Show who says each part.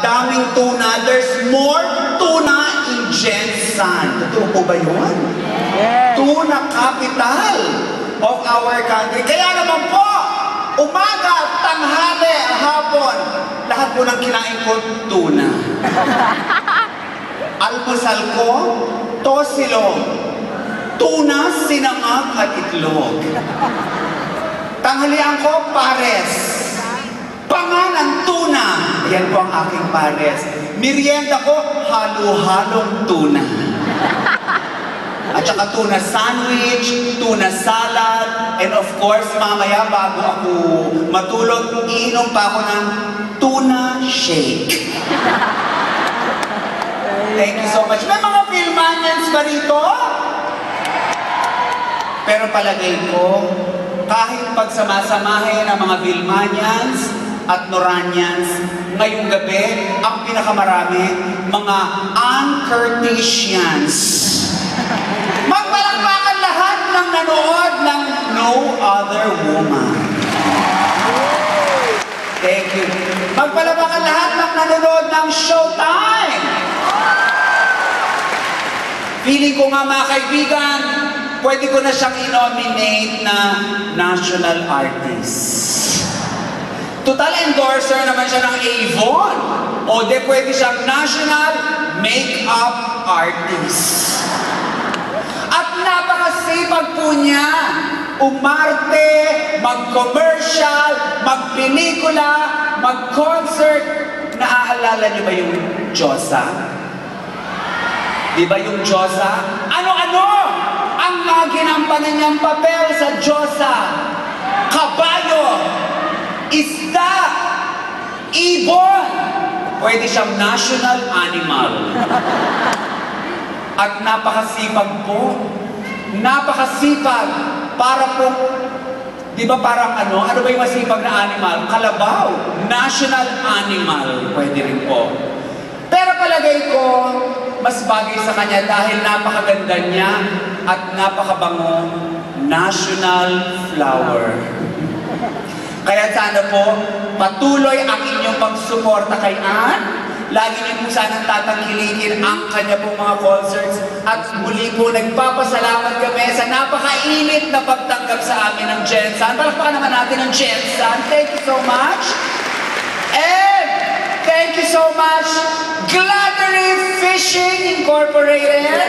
Speaker 1: daming tuna. There's more tuna in Jensan. Totoo po ba yun?
Speaker 2: Yes.
Speaker 1: Tuna capital of our country. Kaya naman po, umaga, tanghali, hapon, lahat po ng kinain ko, tuna. Almusal ko, tosilong, tuna, sinangag at itlog. Tanghalian ko, pares. Pangalan, tuna. Yan po ang aking pares. Merienda ko, halo-halong tuna. At saka tuna sandwich, tuna salad, and of course, mamaya bago ako matulog, iinom pa ako ng tuna shake. Thank you so much. May mga Philmanians ba rito? Pero palagay ko, kahit pagsamasamahin ang mga Philmanians at Noranians, ngayong gabi, ang pinakamarami, mga Ancartesians. Magpalakpakan lahat ng nanood ng No Other Woman. Thank you. Magpalakpakan lahat ng nanonood ng Showtime. Feeling ko nga mga kaibigan, pwede ko na siyang i-nominate na National Artist. Total endorser naman siya ng Avon. O de pwede siyang National Makeup Artist. At napakasipag po niya. Umarte, mag-commercial, mag-pelikula, mag-concert. Naaalala niyo ba yung Diyosa? Di ba yung Diyosa? Ano-ano ang mga ginampanan niyang papel sa Diyosa? Kabayo, isda, ibon. Pwede siyang national animal. At napakasipag po. Napakasipag. Para po, di ba parang ano ba yung masipag na animal? Kalabaw. National animal. Pwede rin po. Pero palagay ko, mas bagay sa kanya dahil napakaganda niya at napakabango, national flower. Kaya sana po, patuloy ang inyong pagsuporta kay Ann. Lagi niyo po sanang tatangkilikin ang kanya pong mga concerts. At muli po, nagpapasalamat kami sa napakainit na pagtanggap sa amin ng Jensan. Palakpakan naman natin ng Jensan. Thank you so much. And thank you so much, Gladdery Fishing Incorporated.